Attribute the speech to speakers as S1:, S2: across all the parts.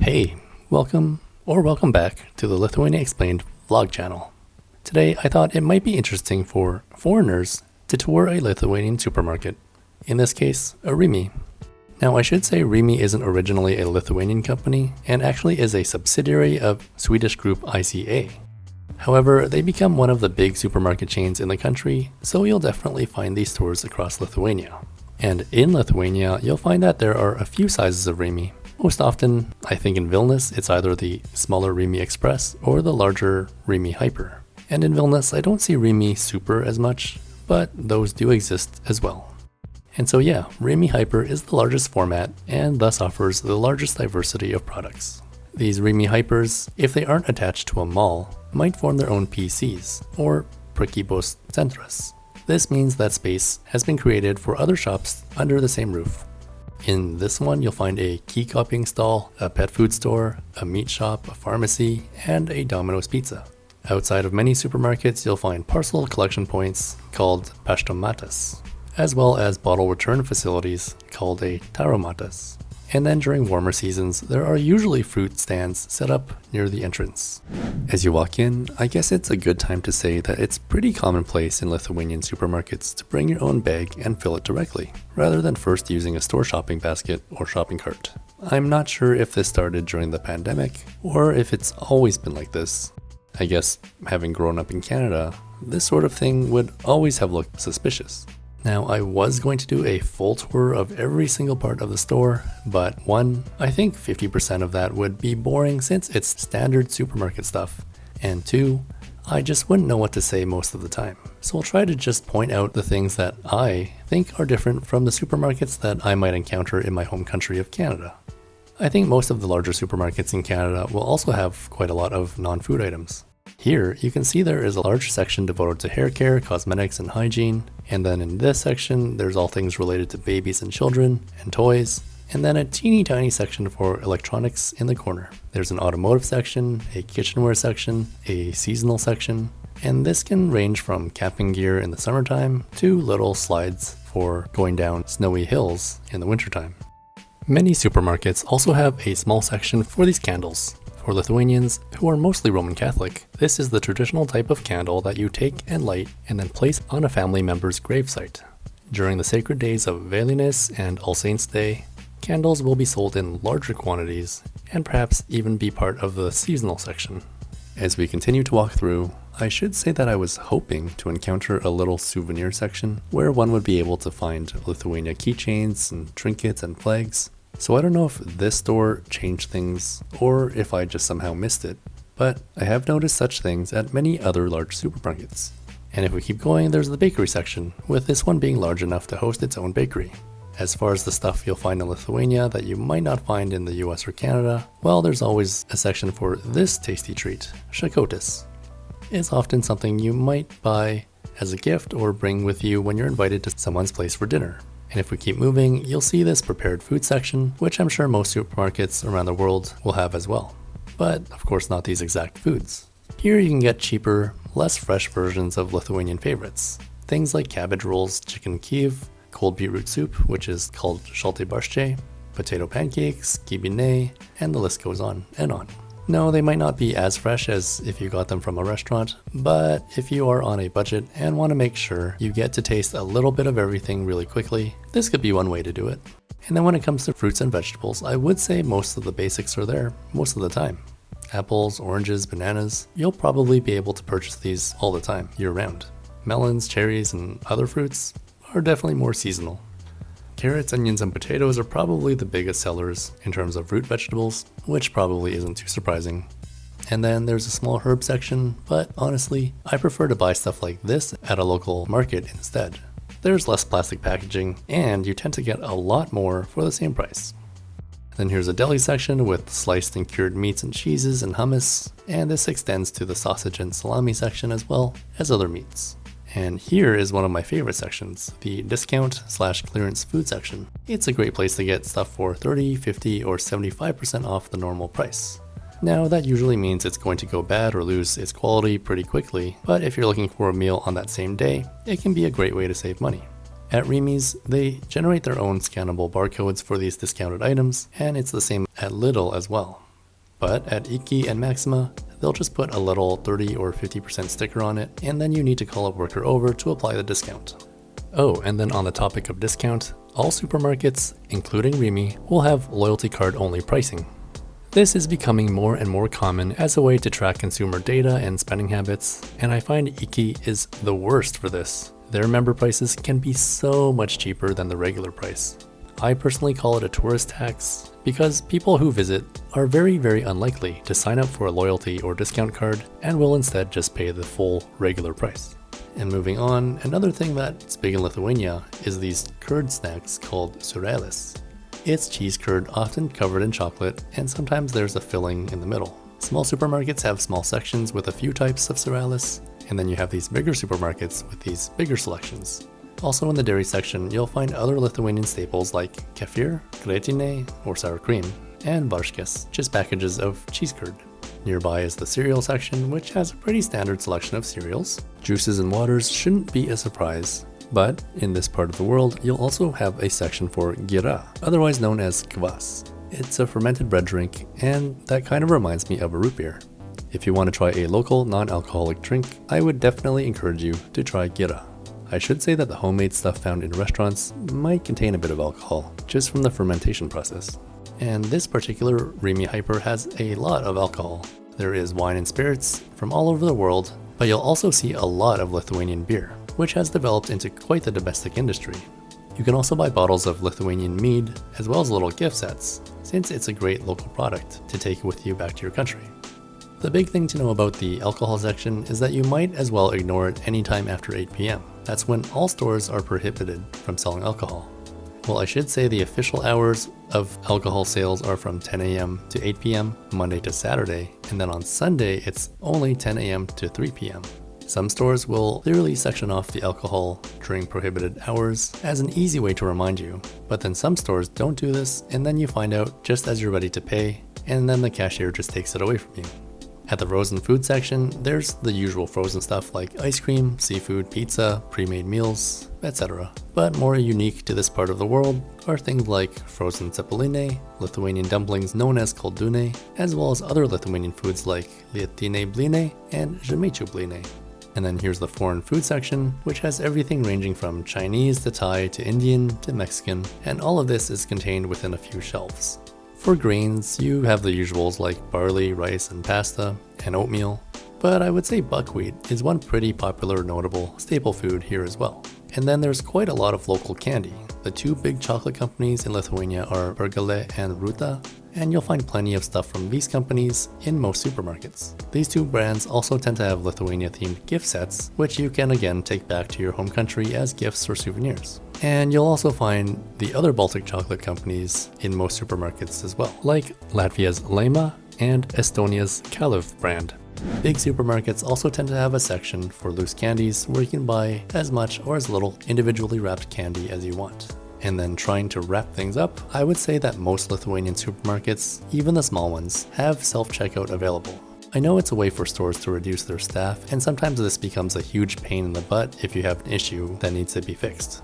S1: Hey, welcome back to the Lithuania Explained vlog channel. Today I thought it might be interesting for foreigners to tour a Lithuanian supermarket, in this case a Rimi. Now I should say Rimi isn't originally a Lithuanian company and actually is a subsidiary of Swedish group ICA. However, they become one of the big supermarket chains in the country, so you'll definitely find these stores across Lithuania. And in Lithuania, you'll find that there are a few sizes of Rimi. Most often, I think in Vilnius, it's either the smaller Rimi Express or the larger Rimi Hyper. And in Vilnius, I don't see Rimi Super as much, but those do exist as well. And so yeah, Rimi Hyper is the largest format and thus offers the largest diversity of products. These Rimi Hypers, if they aren't attached to a mall, might form their own PCs, or prekybos centras. This means that space has been created for other shops under the same roof. In this one, you'll find a key copying stall, a pet food store, a meat shop, a pharmacy, and a Domino's pizza. Outside of many supermarkets, you'll find parcel collection points called paštomatas, as well as bottle return facilities called a taromatas. And then during warmer seasons, there are usually fruit stands set up near the entrance. As you walk in, I guess it's a good time to say that it's pretty commonplace in Lithuanian supermarkets to bring your own bag and fill it directly, rather than first using a store shopping basket or shopping cart. I'm not sure if this started during the pandemic, or if it's always been like this. I guess, having grown up in Canada, this sort of thing would always have looked suspicious. Now, I was going to do a full tour of every single part of the store, but one, I think 50% of that would be boring since it's standard supermarket stuff, and two, I just wouldn't know what to say most of the time. So I'll try to just point out the things that I think are different from the supermarkets that I might encounter in my home country of Canada. I think most of the larger supermarkets in Canada will also have quite a lot of non-food items. Here, you can see there is a large section devoted to hair care, cosmetics, and hygiene. And then in this section, there's all things related to babies and children, and toys. And then a teeny tiny section for electronics in the corner. There's an automotive section, a kitchenware section, a seasonal section. And this can range from camping gear in the summertime to little slides for going down snowy hills in the wintertime. Many supermarkets also have a small section for these candles. For Lithuanians, who are mostly Roman Catholic, this is the traditional type of candle that you take and light and then place on a family member's gravesite. During the sacred days of Vėlinės and All Saints' Day, candles will be sold in larger quantities and perhaps even be part of the seasonal section. As we continue to walk through, I should say that I was hoping to encounter a little souvenir section where one would be able to find Lithuania keychains and trinkets and flags. So I don't know if this store changed things or if I just somehow missed it, but I have noticed such things at many other large supermarkets. And if we keep going, there's the bakery section, with this one being large enough to host its own bakery. As far as the stuff you'll find in Lithuania that you might not find in the US or Canada, well, there's always a section for this tasty treat, šakotis. It's often something you might buy as a gift or bring with you when you're invited to someone's place for dinner. And if we keep moving, you'll see this prepared food section, which I'm sure most supermarkets around the world will have as well. But of course not these exact foods. Here you can get cheaper, less fresh versions of Lithuanian favorites. Things like cabbage rolls, chicken kyiv, cold beetroot soup, which is called šaltibarščiai, potato pancakes, kibinai, and the list goes on and on. No, they might not be as fresh as if you got them from a restaurant, but if you are on a budget and want to make sure you get to taste a little bit of everything really quickly, this could be one way to do it. And then when it comes to fruits and vegetables, I would say most of the basics are there most of the time. Apples, oranges, bananas, you'll probably be able to purchase these all the time, year-round. Melons, cherries, and other fruits are definitely more seasonal. Carrots, onions, and potatoes are probably the biggest sellers in terms of root vegetables, which probably isn't too surprising. And then there's a small herb section, but honestly, I prefer to buy stuff like this at a local market instead. There's less plastic packaging, and you tend to get a lot more for the same price. Then here's a deli section with sliced and cured meats and cheeses and hummus, and this extends to the sausage and salami section as well as other meats. And here is one of my favorite sections, the discount/clearance food section. It's a great place to get stuff for 30, 50, or 75% off the normal price. Now that usually means it's going to go bad or lose its quality pretty quickly, but if you're looking for a meal on that same day, it can be a great way to save money. At Rimi's, they generate their own scannable barcodes for these discounted items, and it's the same at Lidl as well. But at Iki and Maxima, they'll just put a little 30 or 50% sticker on it, and then you need to call a worker over to apply the discount. Oh, and then on the topic of discount, all supermarkets, including Rimi, will have loyalty card only pricing. This is becoming more and more common as a way to track consumer data and spending habits, and I find Iki is the worst for this. Their member prices can be so much cheaper than the regular price. I personally call it a tourist tax because people who visit are very unlikely to sign up for a loyalty or discount card and will instead just pay the full regular price. And moving on, another thing that's big in Lithuania is these curd snacks called surelis. It's cheese curd often covered in chocolate, and sometimes there's a filling in the middle. Small supermarkets have small sections with a few types of surelis, and then you have these bigger supermarkets with these bigger selections. Also in the dairy section, you'll find other Lithuanian staples like kefir, gretine or sour cream, and varškės, just packages of cheese curd. Nearby is the cereal section, which has a pretty standard selection of cereals. Juices and waters shouldn't be a surprise, but in this part of the world, you'll also have a section for gira, otherwise known as kvass. It's a fermented bread drink, and that kind of reminds me of a root beer. If you want to try a local non-alcoholic drink, I would definitely encourage you to try gira. I should say that the homemade stuff found in restaurants might contain a bit of alcohol, just from the fermentation process. And this particular Rimi Hyper has a lot of alcohol. There is wine and spirits from all over the world, but you'll also see a lot of Lithuanian beer, which has developed into quite the domestic industry. You can also buy bottles of Lithuanian mead, as well as little gift sets, since it's a great local product to take with you back to your country. The big thing to know about the alcohol section is that you might as well ignore it anytime after 8 p.m. That's when all stores are prohibited from selling alcohol. Well, I should say the official hours of alcohol sales are from 10 a.m. to 8 p.m. Monday to Saturday, and then on Sunday it's only 10 a.m. to 3 p.m. Some stores will clearly section off the alcohol during prohibited hours as an easy way to remind you, but then some stores don't do this, and then you find out just as you're ready to pay, and then the cashier just takes it away from you. At the frozen food section, there's the usual frozen stuff like ice cream, seafood, pizza, pre-made meals, etc. But more unique to this part of the world are things like frozen cepelinai, Lithuanian dumplings known as koldūnai, as well as other Lithuanian foods like lietiniai blynai and žemaičių blynai. And then here's the foreign food section, which has everything ranging from Chinese to Thai to Indian to Mexican, and all of this is contained within a few shelves. For grains, you have the usuals like barley, rice, and pasta, and oatmeal, but I would say buckwheat is one pretty popular notable staple food here as well. And then there's quite a lot of local candy. The two big chocolate companies in Lithuania are Pergalė and Rūta, and you'll find plenty of stuff from these companies in most supermarkets. These two brands also tend to have Lithuania-themed gift sets, which you can again take back to your home country as gifts or souvenirs. And you'll also find the other Baltic chocolate companies in most supermarkets as well, like Latvia's Laima and Estonia's Kalev brand. Big supermarkets also tend to have a section for loose candies where you can buy as much or as little individually wrapped candy as you want. And then trying to wrap things up, I would say that most Lithuanian supermarkets, even the small ones, have self-checkout available. I know it's a way for stores to reduce their staff, and sometimes this becomes a huge pain in the butt if you have an issue that needs to be fixed.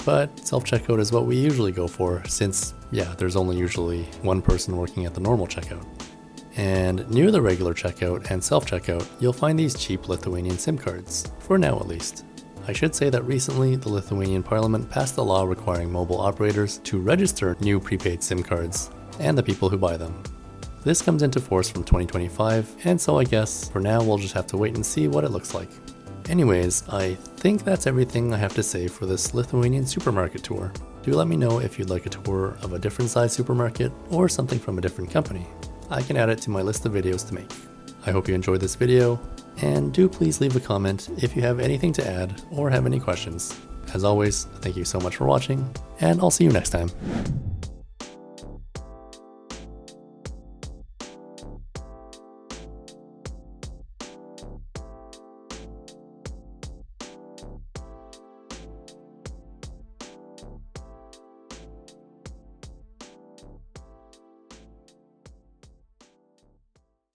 S1: But self-checkout is what we usually go for since, there's only usually one person working at the normal checkout. And near the regular checkout and self-checkout, you'll find these cheap Lithuanian SIM cards, for now at least. I should say that recently, the Lithuanian parliament passed a law requiring mobile operators to register new prepaid SIM cards and the people who buy them. This comes into force from 2025, and so I guess for now we'll just have to wait and see what it looks like. Anyways, I think that's everything I have to say for this Lithuanian supermarket tour. Do let me know if you'd like a tour of a different size supermarket or something from a different company. I can add it to my list of videos to make. I hope you enjoyed this video, and do please leave a comment if you have anything to add or have any questions. As always, thank you so much for watching, and I'll see you next time.